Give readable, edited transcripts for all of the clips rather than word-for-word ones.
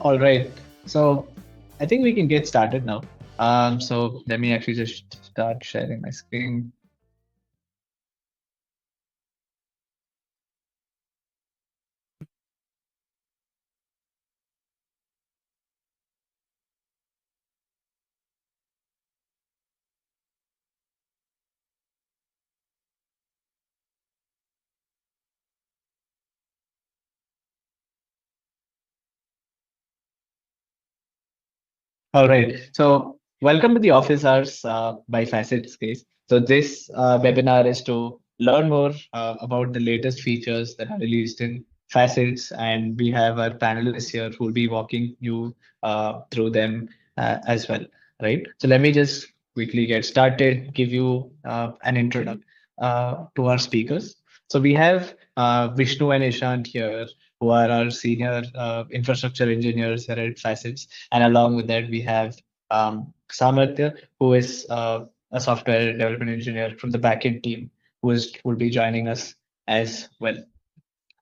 All right. So I think we can get started now. So let me actually just start sharing my screen. All right. So welcome to the office hours by Facets case. So this webinar is to learn more about the latest features that are released in Facets, and we have our panelists here who will be walking you through them as well. Right. So let me just quickly get started. Give you an introduction to our speakers. So we have Vishnu and Ishant here, who are our senior infrastructure engineers here at Facets. And along with that, we have Samarthya, who is a software development engineer from the backend team, will be joining us as well,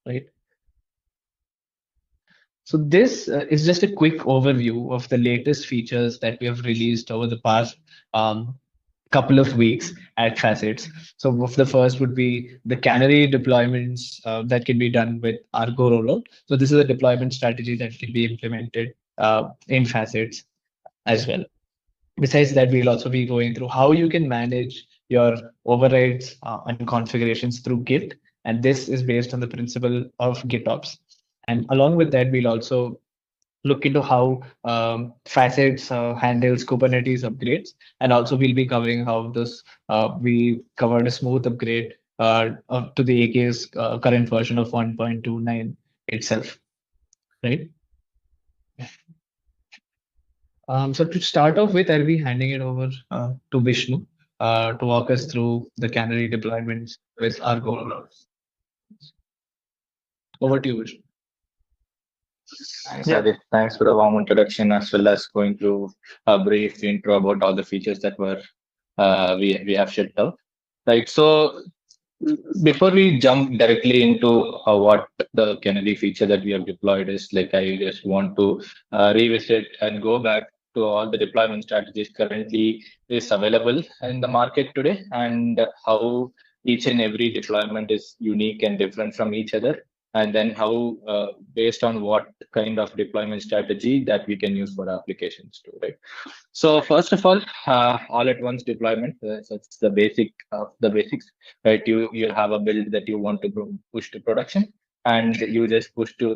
right? So this is just a quick overview of the latest features that we have released over the past couple of weeks at Facets. So the first would be the Canary deployments that can be done with Argo Rollout. So this is a deployment strategy that can be implemented in Facets as well. Besides that, we'll also be going through how you can manage your overrides and configurations through Git. And this is based on the principle of GitOps. And along with that, we'll also look into how Facets handles Kubernetes upgrades. And also we'll be covering how we covered a smooth upgrade to the AKS current version of 1.29 itself, right? So to start off with, I'll be handing it over to Vishnu to walk us through the Canary deployments with Argo Rollouts. Over to you, Vishnu. Thanks, Adi. Thanks for the warm introduction as well as going through a brief intro about all the features that were we have shipped out. Right. So before we jump directly into what the Canary feature that we have deployed is, like, I just want to revisit and go back to all the deployment strategies currently is available in the market today, and how each and every deployment is unique and different from each other, and then how based on what kind of deployment strategy that we can use for applications too, right? So first of all at once deployment, so it's the basic of the basics, right? You have a build that you want to push to production, and you just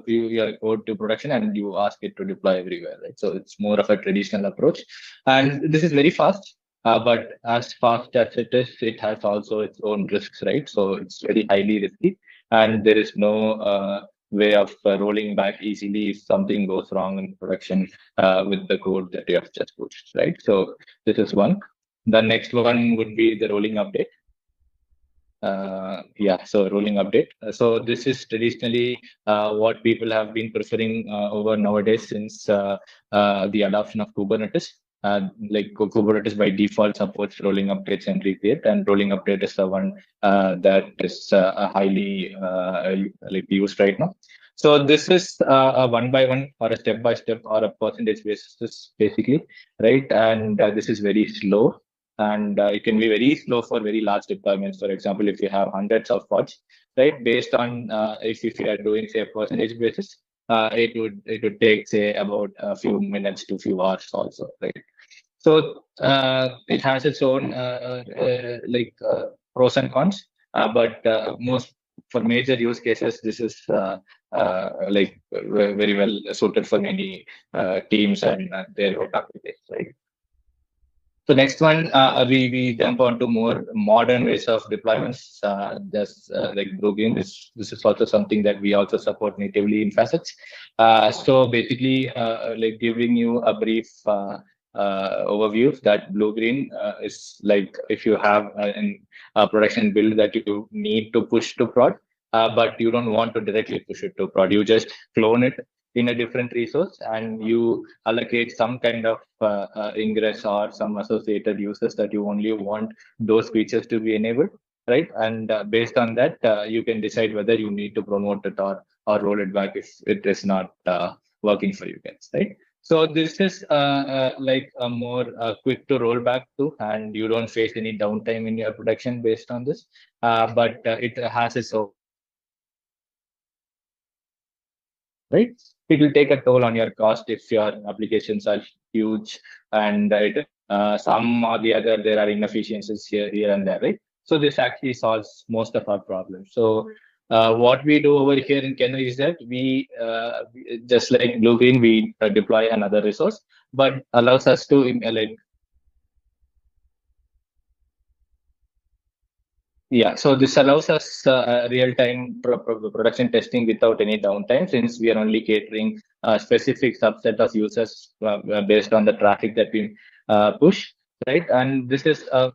your code to production, and you ask it to deploy everywhere, right? So it's more of a traditional approach, and this is very fast. But as fast as it is, it has also its own risks, right? So it's very highly risky, and there is no way of rolling back easily if something goes wrong in production with the code that you have just pushed, right? So this is one. The next one would be the rolling update. Yeah, so rolling update. So this is traditionally what people have been preferring over nowadays since the adoption of Kubernetes. Like Kubernetes by default supports rolling updates and recreate, and rolling update is the one that is highly like used right now. So this is a one by one or a step by step or a percentage basis basically, right? And this is very slow, and it can be very slow for very large deployments. For example, if you have hundreds of pods, right, based on if you are doing say a percentage basis, it would take say about a few minutes to few hours also, right? So it has its own pros and cons, but most for major use cases, this is very well suited for many teams and their own applications, right? So next one, we jump on to more modern ways of deployments, just like Bluegreen. This is also something that we also support natively in Facets. So basically, like giving you a brief overview that Bluegreen is like if you have a production build that you need to push to prod, but you don't want to directly push it to prod. You just clone it in a different resource, and you allocate some kind of ingress or some associated users that you only want those features to be enabled, right? And based on that, you can decide whether you need to promote it or roll it back if it is not working for you guys, right? So this is like a more quick to roll back to, and you don't face any downtime in your production based on this. But it has its own, right? It will take a toll on your cost if your applications are huge and some or the other there are inefficiencies here and there, right? So this actually solves most of our problems. So what we do over here in Canary is that just like Blue Green, we deploy another resource, but allows us to like. Yeah, so this allows us real-time production testing without any downtime, since we are only catering a specific subset of users based on the traffic that we push, right? And this is a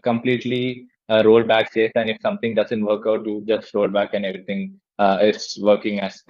completely rollback safe, and if something doesn't work out, you just roll back and everything is working as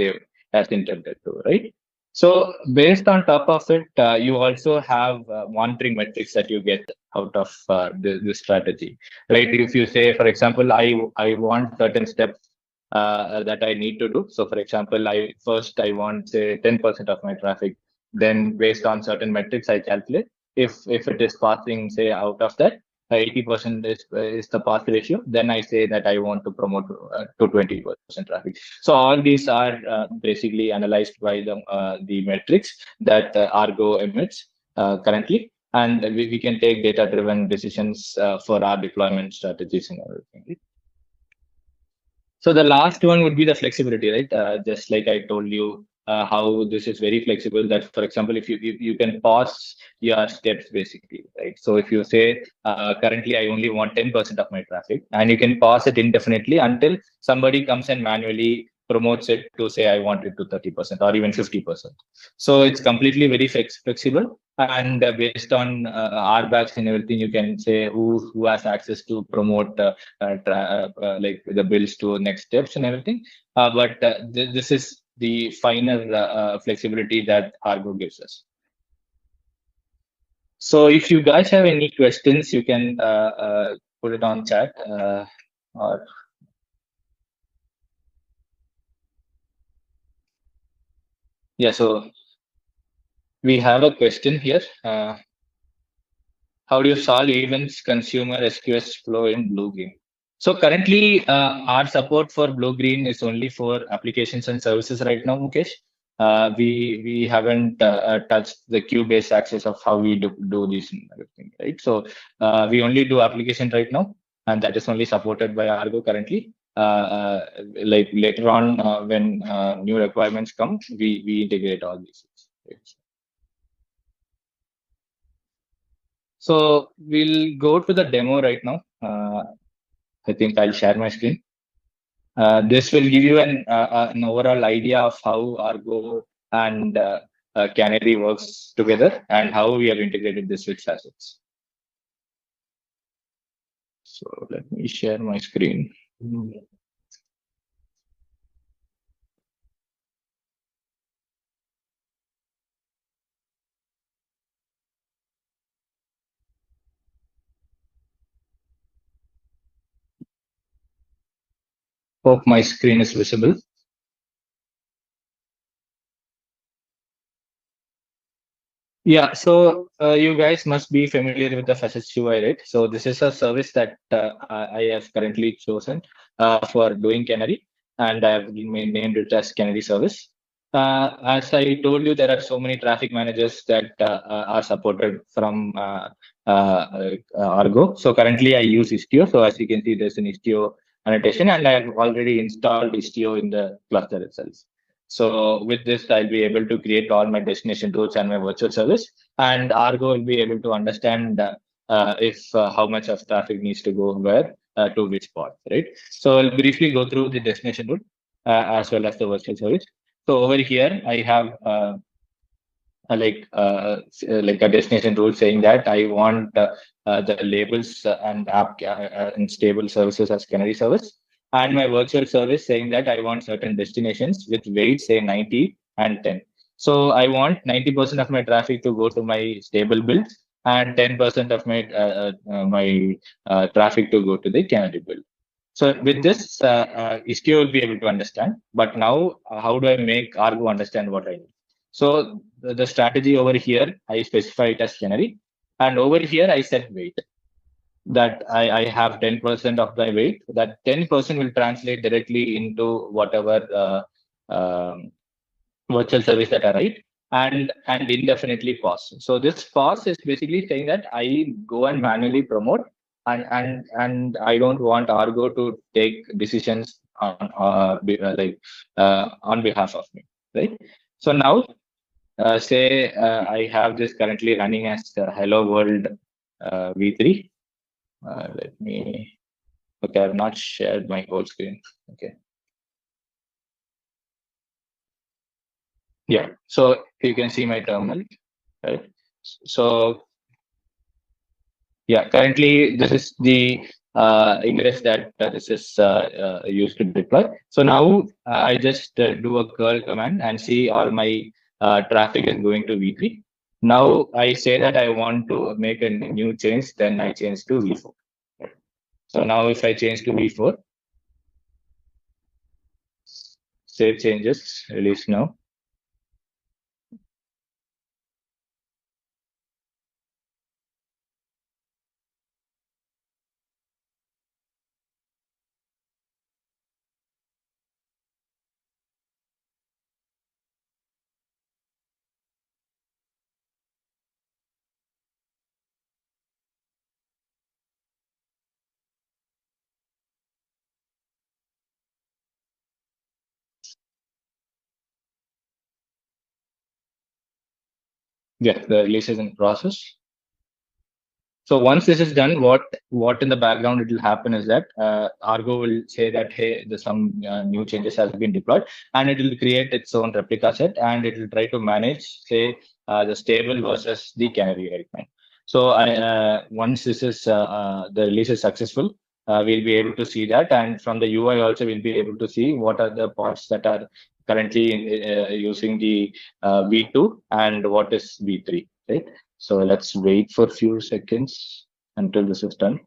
intended to, right? So based on top of it, you also have monitoring metrics that you get out of this strategy, right? If you say, for example, I want certain steps that I need to do. So, for example, I want say 10% of my traffic. Then, based on certain metrics, I calculate if it is passing say out of that 80% is the pass ratio. Then I say that I want to promote to 20% traffic. So all these are basically analyzed by the metrics that Argo emits currently, and we can take data driven decisions for our deployment strategies and everything. So the last one would be the flexibility, right? Just like I told you, how this is very flexible. That, for example, if you can pause your steps basically, right? So if you say currently I only want 10% of my traffic, and you can pause it indefinitely until somebody comes and manually promotes it to say I want it to 30% or even 50%. So it's completely very flexible, and based on RBACs and everything, you can say who has access to promote. Like the builds to next steps and everything. But this is the finer flexibility that Argo gives us. So if you guys have any questions, you can put it on chat. Or yeah, so we have a question here. How do you solve events consumer SQS flow in Blue Green? So currently, our support for Blue Green is only for applications and services right now, Mukesh. We haven't touched the queue-based access of how we do this and everything, right? So we only do application right now, and that is only supported by Argo currently. Like later on, when new requirements come, we integrate all these. Right? So we'll go to the demo right now. I think I'll share my screen. This will give you an overall idea of how Argo and Canary works together and how we have integrated this with Facets. So let me share my screen. Hope my screen is visible. Yeah, so you guys must be familiar with the Facets UI, right? So this is a service that I have currently chosen for doing Canary, and I have named it as Canary Service. As I told you, there are so many traffic managers that are supported from Argo. So currently I use Istio. So as you can see, there's an Istio annotation, and I have already installed Istio in the cluster itself. So with this, I'll be able to create all my destination routes and my virtual service, and Argo will be able to understand if how much of traffic needs to go where to which spot, right? So I'll briefly go through the destination route as well as the virtual service. So over here, I have like a destination rule saying that I want the labels and app and stable services as Canary service, and my virtual service saying that I want certain destinations with weight say 90 and 10. So I want 90% of my traffic to go to my stable build and 10% of my traffic to go to the Canary build. So with this, Istio will be able to understand. But now, how do I make Argo understand what I need? So the strategy over here, I specify it as Canary, and over here I set weight that I have 10% of my weight. That 10% will translate directly into whatever virtual service that I write, and indefinitely pause. So this pause is basically saying that I go and manually promote, and I don't want Argo to take decisions on on behalf of me, right? So now say I have this currently running as Hello World v3. Let me. Okay, I've not shared my whole screen. Okay. Yeah. So you can see my terminal, right? So yeah, currently this is the ingress that this is used to deploy. So now I just do a curl command and see all my traffic is going to V3. Now I say that I want to make a new change, then I change to V4. So now if I change to V4, save changes, release now. Yeah, the release is in process. So once this is done, what in the background it will happen is that Argo will say that hey, there's some new changes has been deployed, and it will create its own replica set, and it will try to manage say the stable versus the canary arrangement. So once this is the release is successful, we'll be able to see that, and from the UI also we'll be able to see what are the pods that are currently using the V2 and what is V3, right? So let's wait for a few seconds until this is done.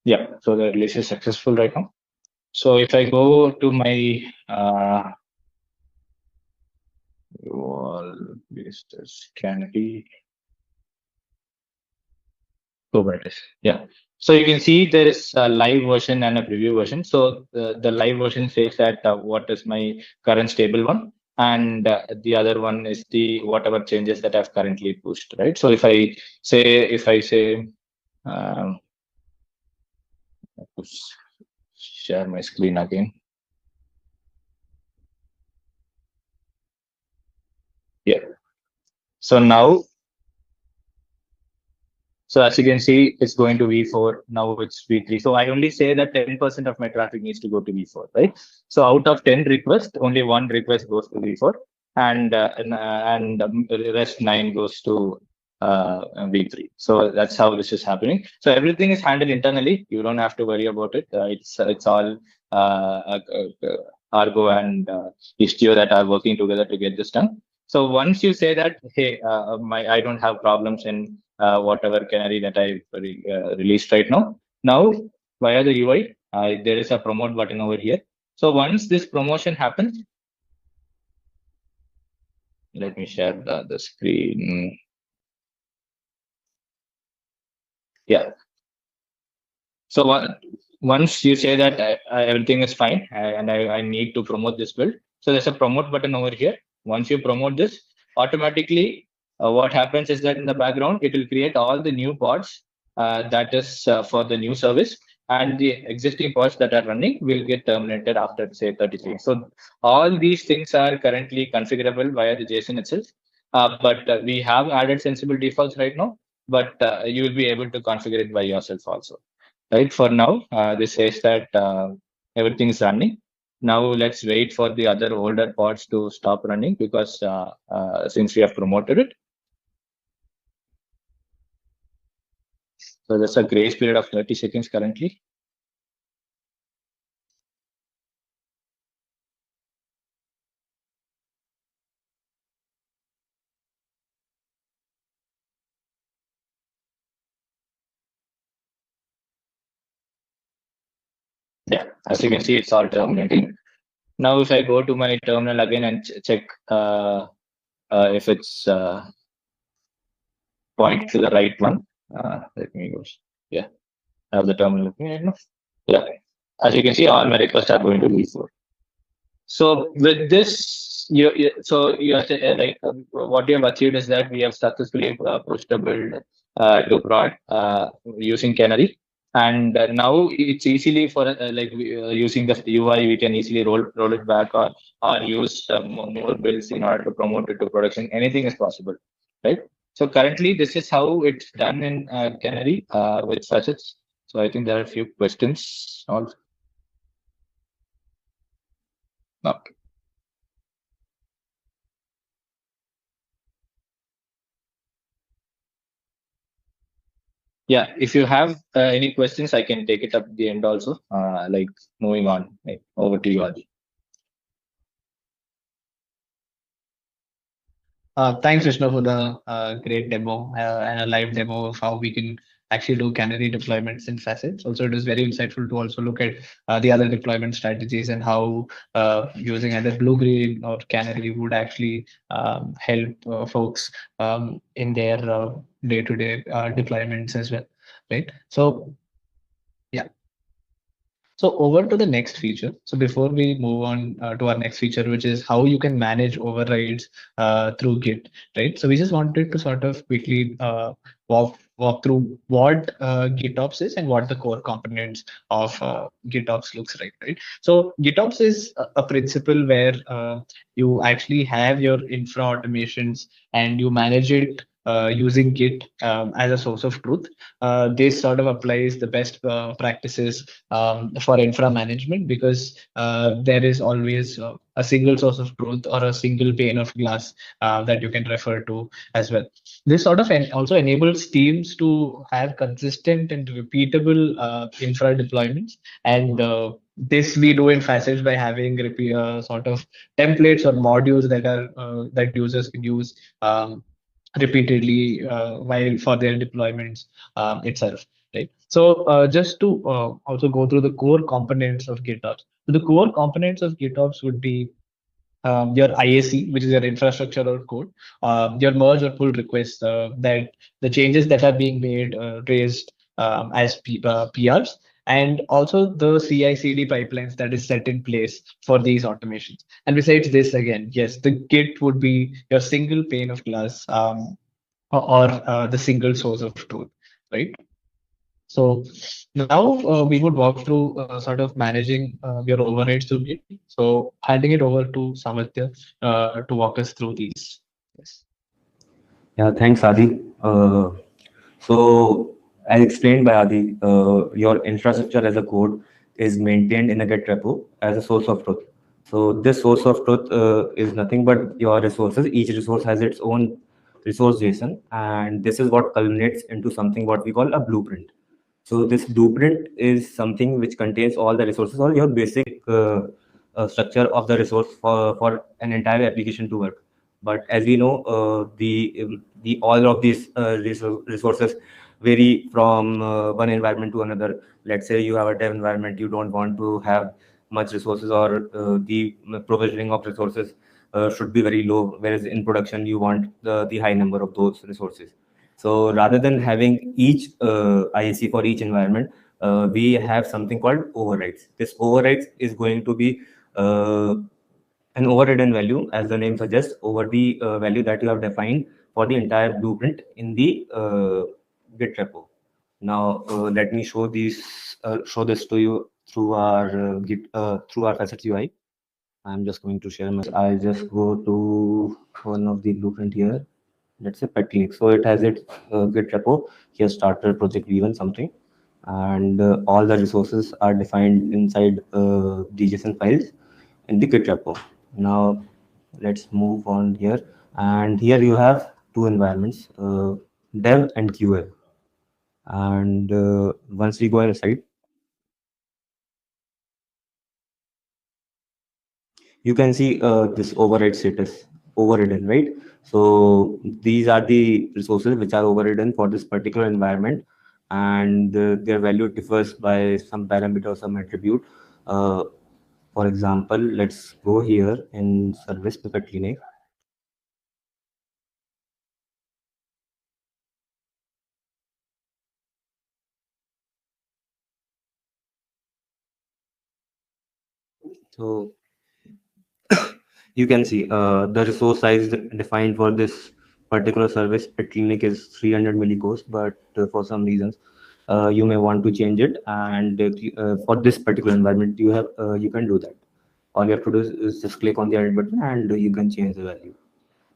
Yeah, so the release is successful right now. So if I go to my wall, this Canary Kubernetes. Yeah. So you can see there is a live version and a preview version. So the live version says that what is my current stable one, and the other one is the whatever changes that I've currently pushed, right? So if I say um, share my screen again. Yeah. So now, so as you can see, it's going to V4. Now it's V3. So I only say that 10% of my traffic needs to go to V4, right? So out of 10 requests, only one request goes to V4, and the rest nine goes to V3. So that's how this is happening. So everything is handled internally. You don't have to worry about it. It's all Argo and Istio that are working together to get this done. So once you say that, hey, I don't have problems in whatever canary that I released right now. Now, via the UI, there is a promote button over here. So once this promotion happens, let me share the screen. Yeah. So once you say that everything is fine and I need to promote this build, so there's a promote button over here. Once you promote this, automatically what happens is that in the background, it will create all the new pods that is for the new service, and the existing pods that are running will get terminated after say 30 seconds. So all these things are currently configurable via the JSON itself. But we have added sensible defaults right now, but you will be able to configure it by yourself also. Right, for now, this says that everything is running. Now let's wait for the other older pods to stop running, because since we have promoted it, so there's a grace period of 30 seconds currently. Yeah, as you can see, it's all terminating. Now, if I go to my terminal again and check if it's point to the right one, let me go. Yeah, I have the terminal open right now. Yeah, as you can see, all my requests are going to V4. So with this, so you have to, what you have achieved is that we have successfully pushed the build to prod using Canary, and now it's easily for using the UI, we can easily roll it back, or use more builds in order to promote it to production. Anything is possible, right? So currently, this is how it's done in Canary with Facets. So I think there are a few questions also. Okay. Yeah, if you have any questions, I can take it up at the end also. Moving on, over to you, Adi. Thanks, Vishnu, for the great demo and a live demo of how we can actually do Canary deployments in Facets. Also, it was very insightful to also look at the other deployment strategies and how using either Blue Green or Canary would actually help folks in their day-to-day deployments as well, right? So, yeah. So over to the next feature. So before we move on to our next feature, which is how you can manage overrides through Git, right? So we just wanted to sort of quickly walk through what GitOps is and what the core components of GitOps looks like, right? So GitOps is a principle where you actually have your infra automations and you manage it using Git as a source of truth. This sort of applies the best practices for infra management, because there is always a single source of truth or a single pane of glass that you can refer to as well. This sort of also enables teams to have consistent and repeatable infra deployments, and this we do in Facets by having sort of templates or modules that are that users can use repeatedly while for their deployments itself. Right. So just to also go through the core components of GitOps. So the core components of GitOps would be your IAC, which is your infrastructure or code, your merge or pull requests, that the changes that are being made raised as PRs, and also the CI/CD pipelines that is set in place for these automations. And besides this, again, yes, the Git would be your single pane of glass, or the single source of truth, right? So now we would walk through sort of managing your overrides to Git. So handing it over to Samatya to walk us through these. Yes. Yeah, thanks, Adi. So, as explained by Adi, your infrastructure as a code is maintained in a Git repo as a source of truth. So, this source of truth is nothing but your resources. Each resource has its own resource JSON, and this is what culminates into something what we call a blueprint. So, this blueprint is something which contains all the resources or your basic structure of the resource for an entire application to work. But as we know, the all of these resources vary from one environment to another. Let's say you have a dev environment, you don't want to have much resources, or the provisioning of resources should be very low, whereas in production you want the high number of those resources. So rather than having each IAC for each environment, we have something called overrides. This overrides is going to be an overridden value, as the name suggests, over the value that you have defined for the entire blueprint in the Git repo. Now, let me show this to you through our through our Facets UI. I'm just going to share my. I'll just go to one of the blueprint here. Let's say pet clinic. So it has its Git repo. Here starter project v1 something, and all the resources are defined inside the JSON files in the Git repo. Now let's move on here, and here you have two environments, dev and QA. And once we go inside, you can see this override status overridden, right? So these are the resources which are overridden for this particular environment, and their value differs by some parameter or some attribute. Uh, for example, let's go here in service pivot clinic. So you can see the resource size defined for this particular service at clinic is 300 millicores, but for some reasons you may want to change it, and for this particular environment you can do that. All you have to do is just click on the edit button and you can change the value.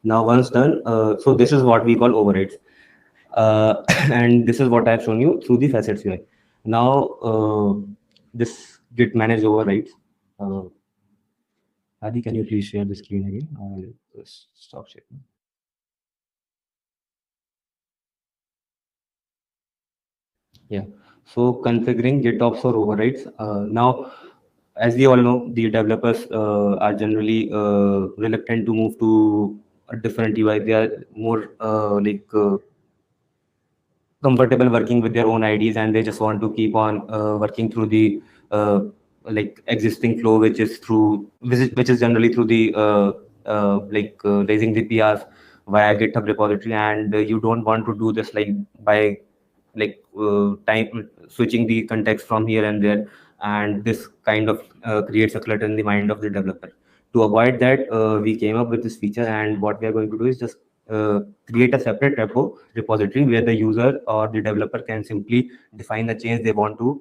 Now once done, so this is what we call overrides, and this is what I have shown you through the Facets UI. Now this git manage overrides. Adi, can you please share the screen again? I'll stop sharing. Yeah. So configuring GitOps for overrides. Now, as we all know, the developers are generally reluctant to move to a different UI. They are more comfortable working with their own IDs, and they just want to keep on working through the existing flow, which is generally through the raising the PRs via GitHub repository, and you don't want to do this by time switching the context from here and there, and this kind of creates a clutter in the mind of the developer. To avoid that, we came up with this feature, and what we are going to do is just create a separate repo repository where the user or the developer can simply define the change they want to,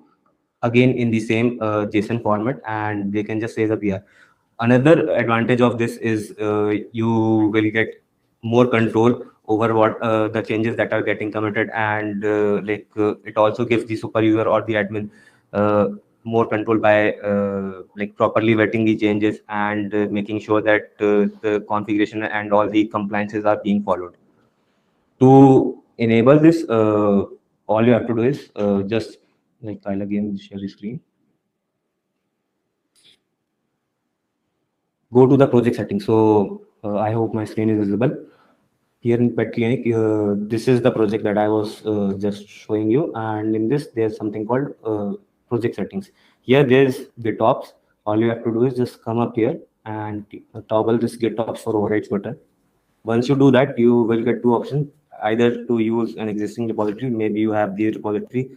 again in the same JSON format, and they can just say the PR. Another advantage of this is you will get more control over what the changes that are getting committed, and it also gives the super user or the admin more control by properly vetting the changes and making sure that the configuration and all the compliances are being followed. To enable this, all you have to do is just I'll again share the screen. Go to the project settings. So I hope my screen is visible. Here in Pet Clinic, this is the project that I was just showing you, and in this there's something called project settings. Here there's GitOps. All you have to do is just come up here and toggle this GitOps for overrides button. Once you do that, you will get two options: either to use an existing repository, maybe you have the repository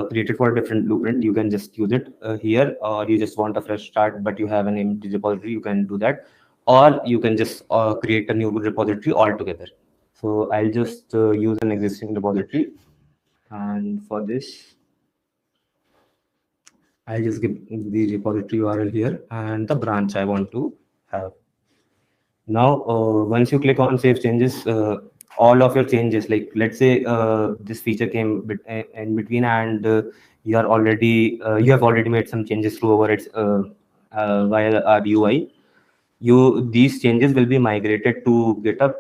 created for a different blueprint, you can just use it here, or you just want a fresh start but you have an empty repository, you can do that, or you can just create a new repository altogether. So I'll just use an existing repository, and for this I'll just give the repository URL here and the branch I want to have. Now, once you click on save changes, all of your changes, like let's say this feature came in between, and you have already made some changes to overrides via our UI. These changes will be migrated to GitHub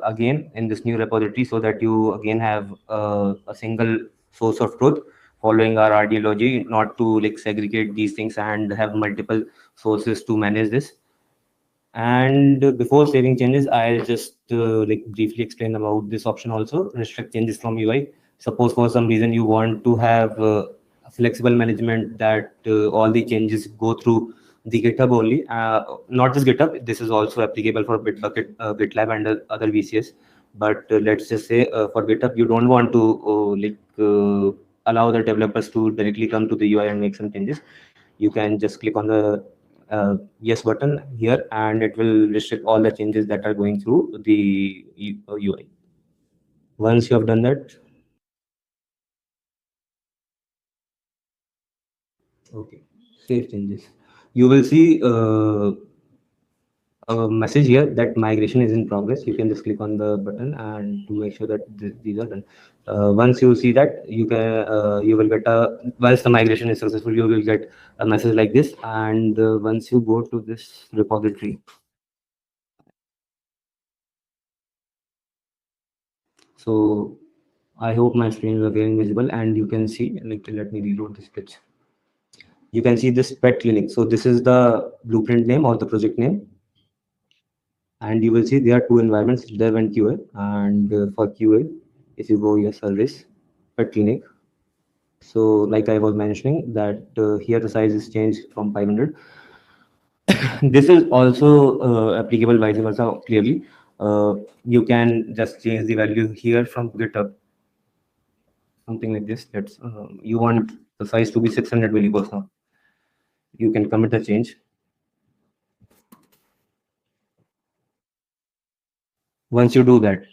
again in this new repository, so that you again have a single source of truth, following our ideology not to segregate these things and have multiple sources to manage this. And before saving changes, I'll just briefly explain about this option also, restrict changes from UI. Suppose for some reason you want to have flexible management, that all the changes go through the GitHub only. Not just GitHub, this is also applicable for Bitbucket, GitLab, and other VCS. But let's just say for GitHub, you don't want to allow the developers to directly come to the UI and make some changes, you can just click on the yes button here, and it will restrict all the changes that are going through the UI. Once you have done that, okay, save changes. You will see a message here that migration is in progress. You can just click on the button and to make sure that these are done. Once you see that, you will get a once the migration is successful, you will get a message like this. And once you go to this repository, so I hope my screen is again visible, and you can see. Let me reload this page. You can see this pet clinic. So this is the blueprint name or the project name, and you will see there are two environments, dev and QA. And for QA, if you go your service pet clinic, so like I was mentioning that here the size is changed from 500. This is also applicable vice versa clearly. You can just change the value here from GitHub, something like this. Let's you want the size to be 600 millibars now. You can commit the change. Once you do that,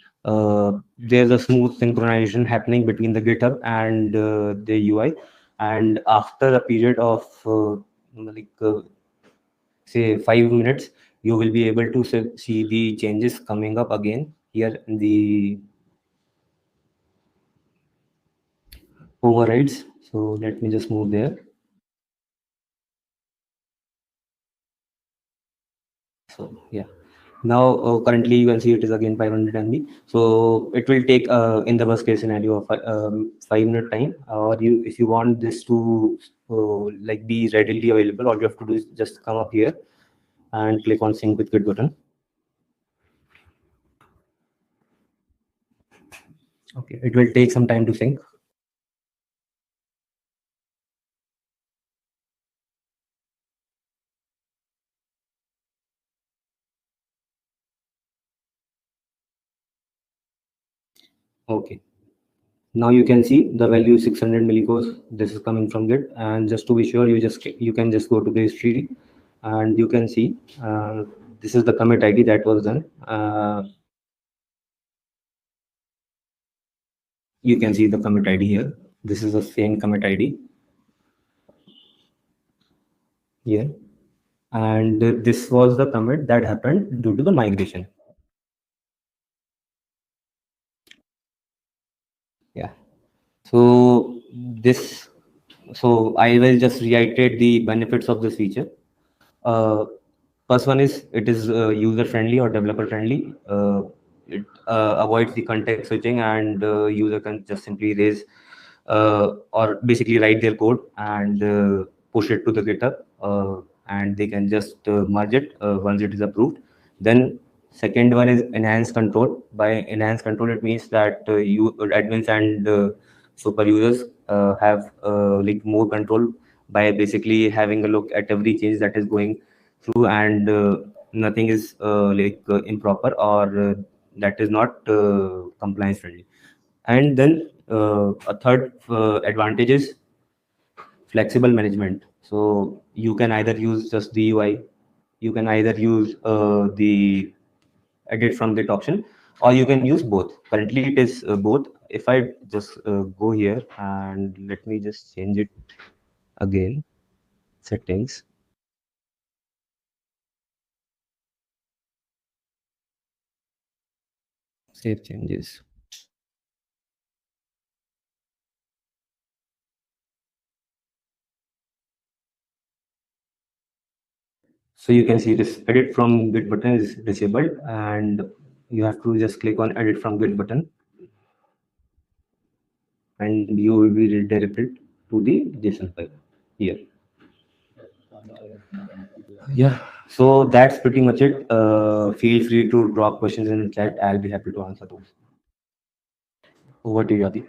there's a smooth synchronization happening between the GitHub and the UI. And after a period of like say 5 minutes, you will be able to see the changes coming up again here in the overrides. So let me just move there. So yeah. Now, currently you can see it is again 500 MB. So it will take, in the worst case scenario, of 5 minute time. Or if you want this to like be readily available, all you have to do is just come up here and click on sync with Git button. Okay, it will take some time to sync. Okay. Now you can see the value is 600 millicores. This is coming from Git, and just to be sure, you can just go to the history, and you can see this is the commit ID that was done. You can see the commit ID here. This is the same commit ID here, and this was the commit that happened due to the migration. Yeah. So this, so I will just reiterate the benefits of this feature. Uh, First one is it is user friendly or developer friendly. It avoids the context switching, and user can just simply raise or basically write their code and push it to the GitHub, and they can just merge it once it is approved. Then second one is enhanced control. By enhanced control, it means that you admins and super users have like more control by basically having a look at every change that is going through, and nothing is improper or that is not compliance friendly. And then a third advantage is flexible management. So you can either use just the UI, you can either use the edit from Git option, or you can use both. Currently it is both. If I just go here and let me just change it again, settings, save changes. So you can see this edit from Git button is disabled, and you have to just click on edit from Git button, and you will be redirected to the JSON file here. Yeah, so that's pretty much it. Feel free to drop questions in the chat. I'll be happy to answer those. Over to you, Adi.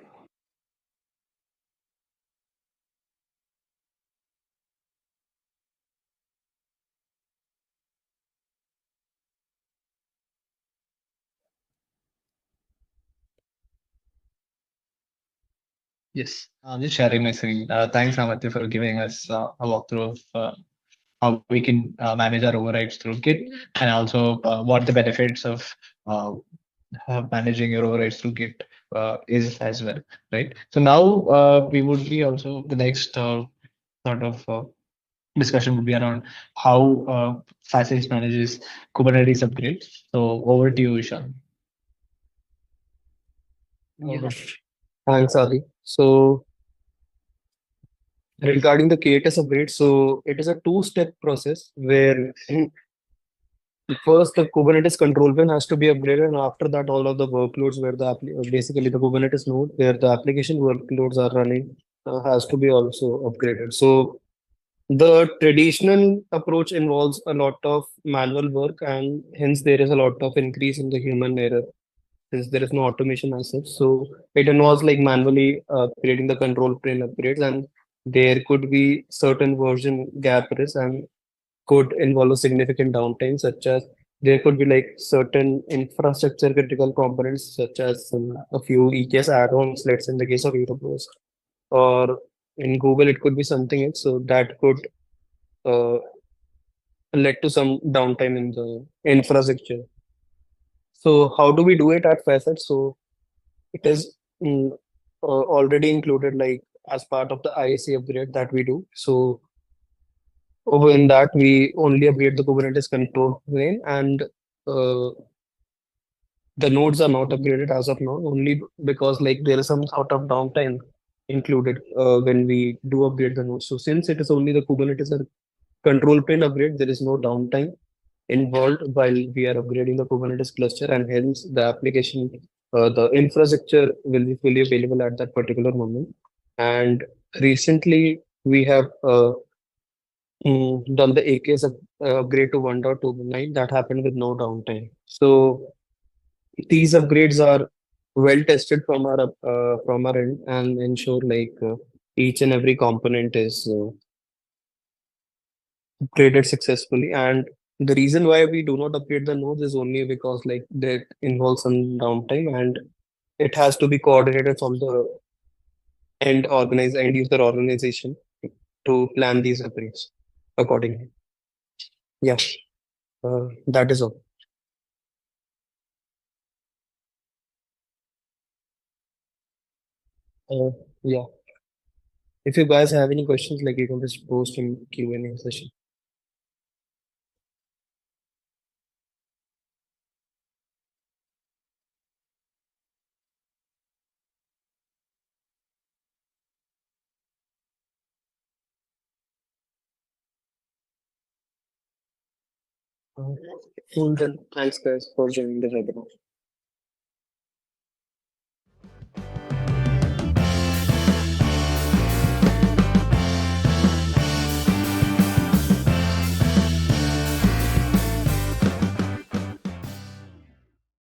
Yes, I'm just sharing my screen. Thanks, Amartya, for giving us a walkthrough of how we can manage our overrides through Git, and also what the benefits of uh, managing your overrides through Git is as well, right? So now we would be also the next sort of discussion would be around how Facets manages Kubernetes upgrades. So over to you, Ishan. Uh, Thanks, Adi. So regarding the KTS upgrade, so it is a two-step process where first the Kubernetes control plane has to be upgraded, and after that, all of the workloads where basically the Kubernetes node where the application workloads are running has to be also upgraded. So the traditional approach involves a lot of manual work, and hence there is a lot of increase in the human error since there is no automation as such. So it involves like manually creating the control plane upgrades, and there could be certain version gap risks and could involve a significant downtime, such as there could be like certain infrastructure critical components, such as a few EKS add-ons, let's say in the case of AWS, or in Google, it could be something else. So that could uh, lead to some downtime in the infrastructure. So how do we do it at Facet? So it is already included like as part of the IAC upgrade that we do. So over in that, we only upgrade the Kubernetes control plane, and uh, the nodes are not upgraded as of now, only because like there is some sort of downtime included when we do upgrade the nodes. So since it is only the Kubernetes and control plane upgrade, there is no downtime involved while we are upgrading the Kubernetes cluster, and hence the application, the infrastructure will be fully available at that particular moment. And recently, we have done the AKS upgrade to 1.29 that happened with no downtime. So these upgrades are well tested from our end and ensure like each and every component is upgraded successfully. And the reason why we do not upgrade the nodes is only because like that involves some downtime, and it has to be coordinated from the end user organization to plan these upgrades accordingly. Yeah, that is all. Uh, yeah. If you guys have any questions, like you can just post in Q&A session. Uh, cool then. Thanks guys for joining the webinar.